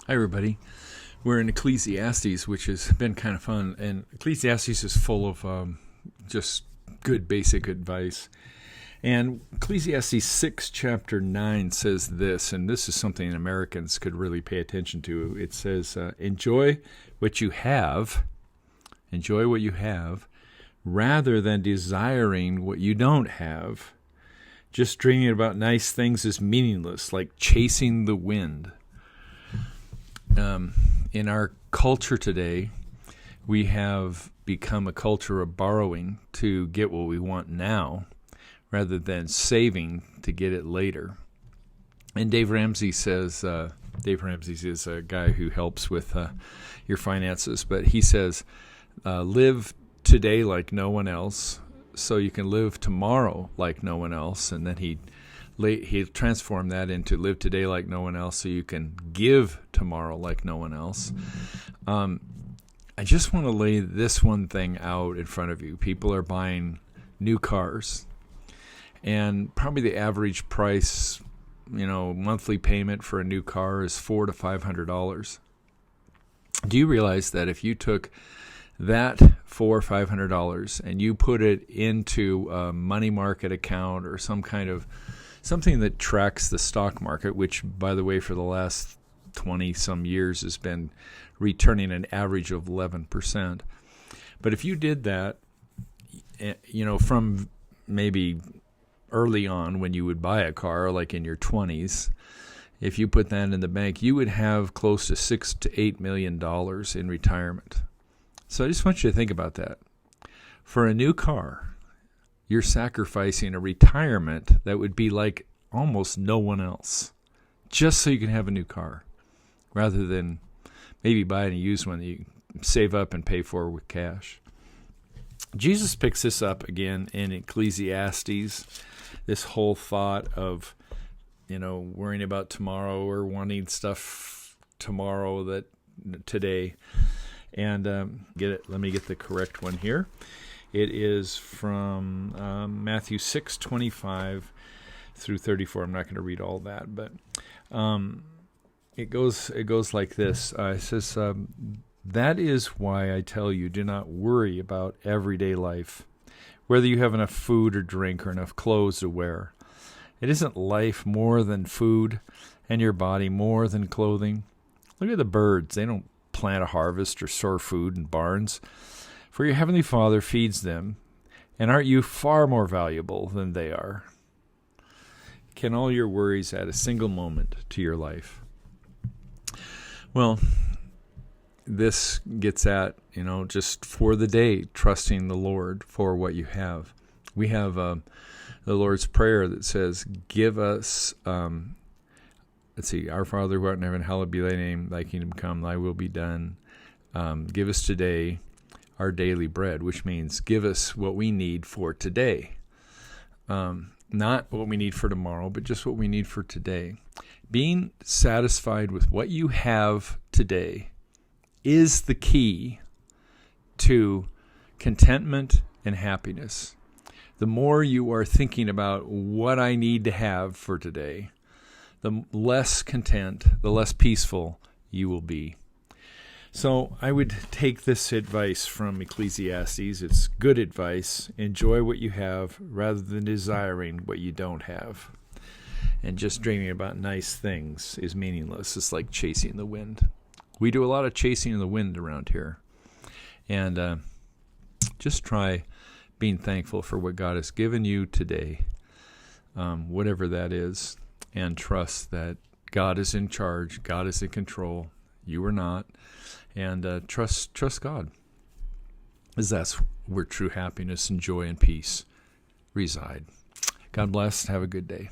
Hi, everybody. We're in Ecclesiastes, which has been kind of fun. And Ecclesiastes is full of just good basic advice. And Ecclesiastes 6, chapter 9 says this, and this is something Americans could really pay attention to. It says, enjoy what you have, rather than desiring what you don't have. Just dreaming about nice things is meaningless, like chasing the wind. In our culture today, we have become a culture of borrowing to get what we want now, rather than saving to get it later. And Dave Ramsey says, Dave Ramsey is a guy who helps with your finances, but he says, live today like no one else, so you can live tomorrow like no one else. And then he transformed that into live today like no one else, so you can give tomorrow like no one else. I just want to lay this one thing out in front of you. People are buying new cars, and probably the average price, monthly payment for a new car is $400 to $500. Do you realize that if you took that $400 or $500 and you put it into a money market account or something that tracks the stock market, which, by the way, for the last 20-some years has been returning an average of 11%. But if you did that, from maybe early on when you would buy a car, like in your 20s, if you put that in the bank, you would have close to $6 to $8 million in retirement. So I just want you to think about that. For a new car, you're sacrificing a retirement that would be like almost no one else, just so you can have a new car, rather than maybe buying a used one that you save up and pay for with cash. Jesus picks this up again in Ecclesiastes, this whole thought of, worrying about tomorrow or wanting stuff tomorrow that today. And let me get the correct one here. It is from Matthew 6:25 through 34. I'm not going to read all that, but it goes like this. It says, that is why I tell you, do not worry about everyday life, whether you have enough food or drink or enough clothes to wear. It isn't life more than food, and your body more than clothing? Look at the birds. They don't plant a harvest or store food in barns, for your heavenly Father feeds them, and aren't you far more valuable than they are? Can all your worries add a single moment to your life? Well, this gets at, just for the day, trusting the Lord for what you have. We have the Lord's Prayer that says, give us, our Father who art in heaven, hallowed be thy name, thy kingdom come, thy will be done. Give us today our daily bread, which means give us what we need for today. Not what we need for tomorrow, but just what we need for today. Being satisfied with what you have today is the key to contentment and happiness. The more you are thinking about what I need to have for today, the less content, the less peaceful you will be. So I would take this advice from Ecclesiastes. It's good advice. Enjoy what you have rather than desiring what you don't have. And just dreaming about nice things is meaningless. It's like chasing the wind. We do a lot of chasing the wind around here. And just try being thankful for what God has given you today, whatever that is, and trust that God is in charge, God is in control, you are not, and trust God, as that's where true happiness and joy and peace reside. God bless. Have a good day.